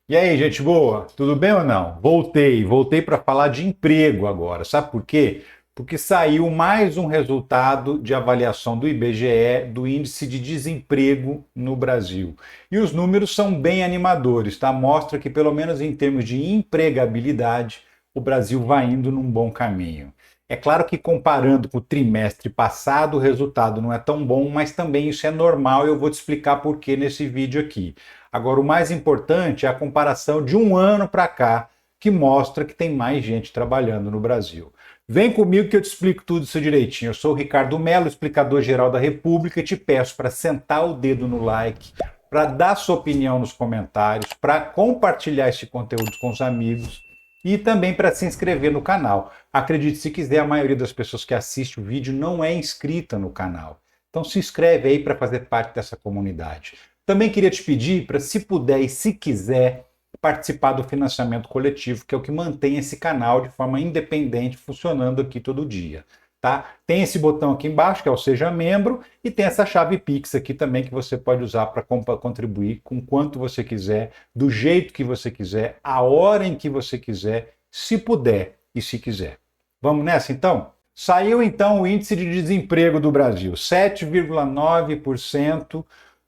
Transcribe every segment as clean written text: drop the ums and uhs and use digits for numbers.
E aí, gente boa? Tudo bem ou não? Voltei para falar de emprego agora. Sabe por quê? Porque saiu mais um resultado de avaliação do IBGE do índice de desemprego no Brasil. E os números são bem animadores, tá? Mostra que pelo menos em termos de empregabilidade, o Brasil vai indo num bom caminho. É claro que comparando com o trimestre passado, o resultado não é tão bom, mas também isso é normal e eu vou te explicar por que nesse vídeo aqui. Agora, o mais importante é a comparação de um ano para cá, que mostra que tem mais gente trabalhando no Brasil. Vem comigo que eu te explico tudo isso direitinho. Eu sou o Ricardo Mello, explicador geral da República, e te peço para sentar o dedo no like, para dar sua opinião nos comentários, para compartilhar esse conteúdo com os amigos e também para se inscrever no canal. Acredite se quiser, a maioria das pessoas que assiste o vídeo não é inscrita no canal. Então se inscreve aí para fazer parte dessa comunidade. Também queria te pedir para, se puder e se quiser, participar do financiamento coletivo, que é o que mantém esse canal de forma independente funcionando aqui todo dia. Tá? Tem esse botão aqui embaixo, que é o Seja Membro, e tem essa chave Pix aqui também que você pode usar para contribuir com quanto você quiser, do jeito que você quiser, a hora em que você quiser, se puder e se quiser. Vamos nessa então? Saiu então o índice de desemprego do Brasil, 7,9%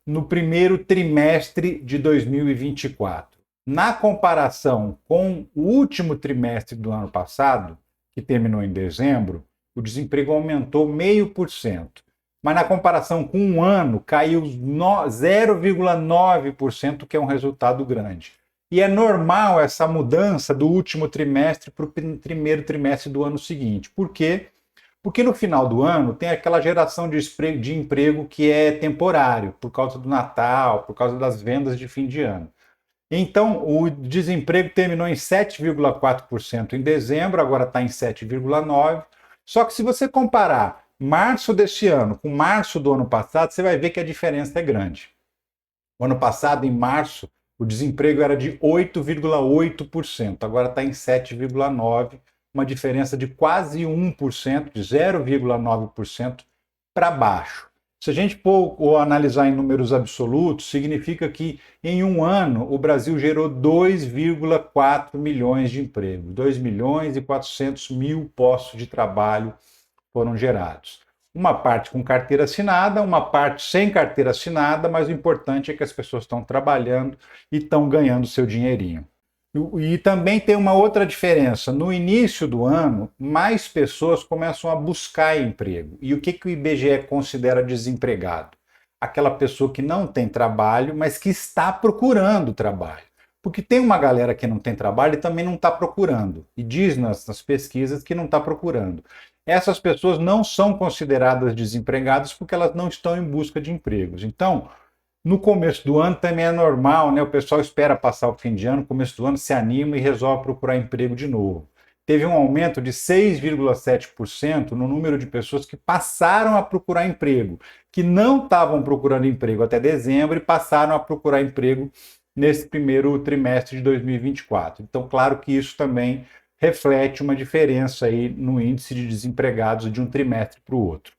no primeiro trimestre de 2024. Na comparação com o último trimestre do ano passado, que terminou em dezembro, o desemprego aumentou 0,5%. Mas na comparação com um ano, caiu 0,9%, que é um resultado grande. E é normal essa mudança do último trimestre para o primeiro trimestre do ano seguinte. Por quê? Porque no final do ano tem aquela geração de emprego que é temporário, por causa do Natal, por causa das vendas de fim de ano. Então, o desemprego terminou em 7,4% em dezembro, agora está em 7,9%. Só que se você comparar março desse ano com março do ano passado, você vai ver que a diferença é grande. O ano passado, em março, o desemprego era de 8,8%, agora está em 7,9%, uma diferença de quase 1%, de 0,9% para baixo. Se a gente for analisar em números absolutos, significa que em um ano o Brasil gerou 2,4 milhões de empregos, 2 milhões e 400 mil postos de trabalho foram gerados. Uma parte com carteira assinada, uma parte sem carteira assinada, mas o importante é que as pessoas estão trabalhando e estão ganhando seu dinheirinho. E também tem uma outra diferença. No início do ano, mais pessoas começam a buscar emprego. E o que o IBGE considera desempregado? Aquela pessoa que não tem trabalho, mas que está procurando trabalho. Porque tem uma galera que não tem trabalho e também não está procurando. E diz nas pesquisas que não está procurando. Essas pessoas não são consideradas desempregadas porque elas não estão em busca de empregos. Então, no começo do ano também é normal, né? O pessoal espera passar o fim de ano, no começo do ano se anima e resolve procurar emprego de novo. Teve um aumento de 6,7% no número de pessoas que passaram a procurar emprego, que não estavam procurando emprego até dezembro e passaram a procurar emprego nesse primeiro trimestre de 2024. Então, claro que isso também reflete uma diferença aí no índice de desempregados de um trimestre para o outro.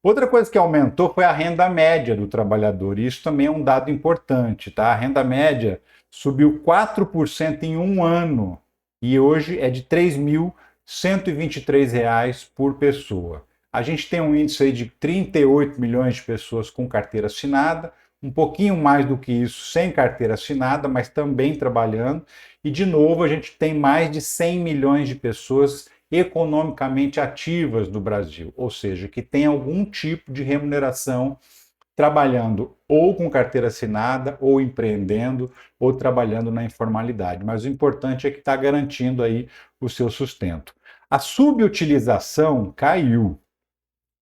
Outra coisa que aumentou foi a renda média do trabalhador, e isso também é um dado importante, tá? A renda média subiu 4% em um ano e hoje é de R$ 3.123 por pessoa. A gente tem um índice aí de 38 milhões de pessoas com carteira assinada, um pouquinho mais do que isso sem carteira assinada, mas também trabalhando, e de novo a gente tem mais de 100 milhões de pessoas economicamente ativas no Brasil, ou seja, que tem algum tipo de remuneração trabalhando ou com carteira assinada, ou empreendendo, ou trabalhando na informalidade. Mas o importante é que está garantindo aí o seu sustento. A subutilização caiu.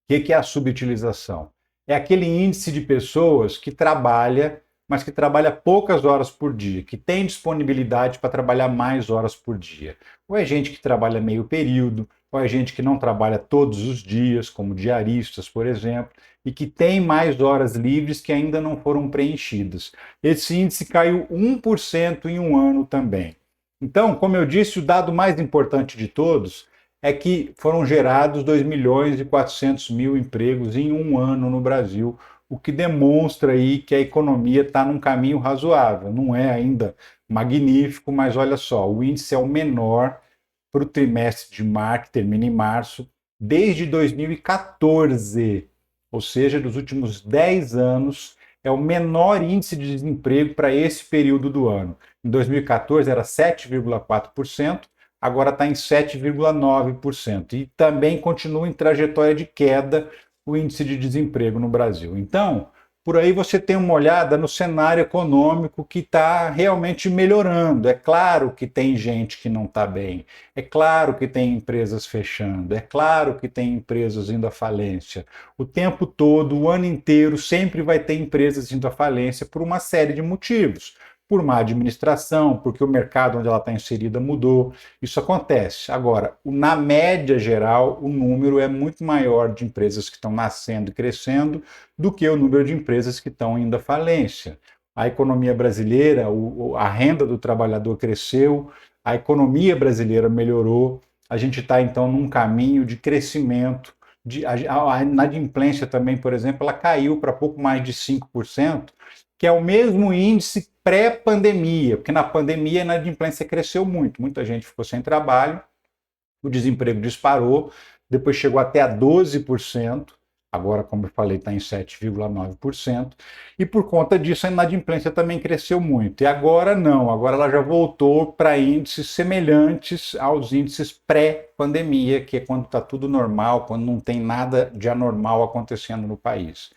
O que é a subutilização? É aquele índice de pessoas que trabalha, mas que trabalha poucas horas por dia, que tem disponibilidade para trabalhar mais horas por dia. Ou é gente que trabalha meio período, ou é gente que não trabalha todos os dias, como diaristas, por exemplo, e que tem mais horas livres que ainda não foram preenchidas. Esse índice caiu 1% em um ano também. Então, como eu disse, o dado mais importante de todos é que foram gerados 2 milhões e 400 mil empregos em um ano no Brasil, o que demonstra aí que a economia está num caminho razoável. Não é ainda magnífico, mas olha só, o índice é o menor para o trimestre de março, que termina em março, desde 2014, ou seja, dos últimos 10 anos, é o menor índice de desemprego para esse período do ano. Em 2014 era 7,4%, agora está em 7,9%. E também continua em trajetória de queda o índice de desemprego no Brasil. Então, por aí você tem uma olhada no cenário econômico que está realmente melhorando. É claro que tem gente que não está bem, é claro que tem empresas fechando, é claro que tem empresas indo à falência. O tempo todo, o ano inteiro, sempre vai ter empresas indo à falência por uma série de motivos. Por má administração, porque o mercado onde ela está inserida mudou. Isso acontece. Agora, na média geral, o número é muito maior de empresas que estão nascendo e crescendo do que o número de empresas que estão indo à falência. A economia brasileira, a renda do trabalhador cresceu, a economia brasileira melhorou, a gente está então num caminho de crescimento. A inadimplência também, por exemplo, ela caiu para pouco mais de 5%, que é o mesmo índice pré-pandemia, porque na pandemia a inadimplência cresceu muito, muita gente ficou sem trabalho, o desemprego disparou, depois chegou até a 12%, agora, como eu falei, está em 7,9%, e por conta disso a inadimplência também cresceu muito. E agora não, agora ela já voltou para índices semelhantes aos índices pré-pandemia, que é quando está tudo normal, quando não tem nada de anormal acontecendo no país.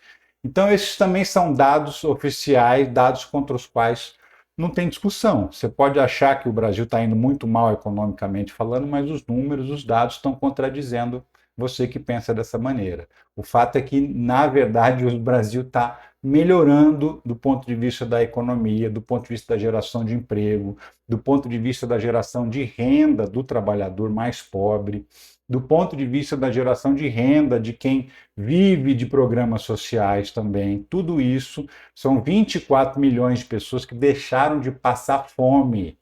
Então, esses também são dados oficiais, dados contra os quais não tem discussão. Você pode achar que o Brasil está indo muito mal economicamente falando, mas os números, os dados estão contradizendo você que pensa dessa maneira. O fato é que, na verdade, o Brasil está melhorando do ponto de vista da economia, do ponto de vista da geração de emprego, do ponto de vista da geração de renda do trabalhador mais pobre, do ponto de vista da geração de renda de quem vive de programas sociais também. Tudo isso são 24 milhões de pessoas que deixaram de passar fome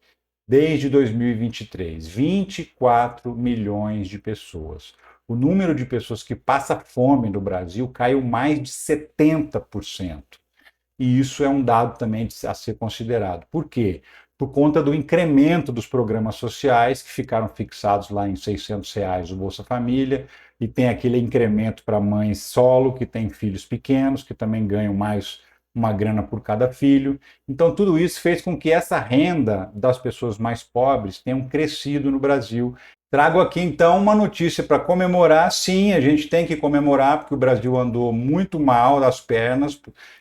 desde 2023. 24 milhões de pessoas. O número de pessoas que passa fome no Brasil caiu mais de 70%. E isso é um dado também a ser considerado. Por quê? Por conta do incremento dos programas sociais que ficaram fixados lá em R$ 600 o Bolsa Família, e tem aquele incremento para mães solo que têm filhos pequenos, que também ganham mais uma grana por cada filho. Então, tudo isso fez com que essa renda das pessoas mais pobres tenham crescido no Brasil. Trago aqui então uma notícia para comemorar. Sim, a gente tem que comemorar porque o Brasil andou muito mal das pernas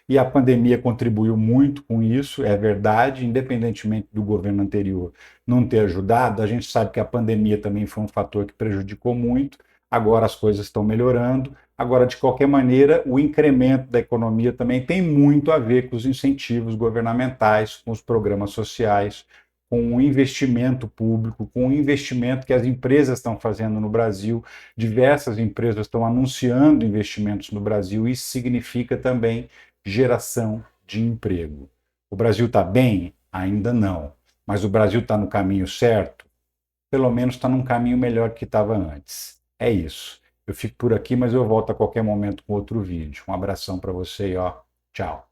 e a pandemia contribuiu muito com isso, é verdade, independentemente do governo anterior não ter ajudado. A gente sabe que a pandemia também foi um fator que prejudicou muito. Agora as coisas estão melhorando. Agora, de qualquer maneira, o incremento da economia também tem muito a ver com os incentivos governamentais, com os programas sociais, com o investimento público, com o investimento que as empresas estão fazendo no Brasil. Diversas empresas estão anunciando investimentos no Brasil. Isso significa também geração de emprego. O Brasil está bem? Ainda não. Mas o Brasil está no caminho certo? Pelo menos está num caminho melhor que estava antes. É isso. Eu fico por aqui, mas eu volto a qualquer momento com outro vídeo. Um abração para você e ó, tchau.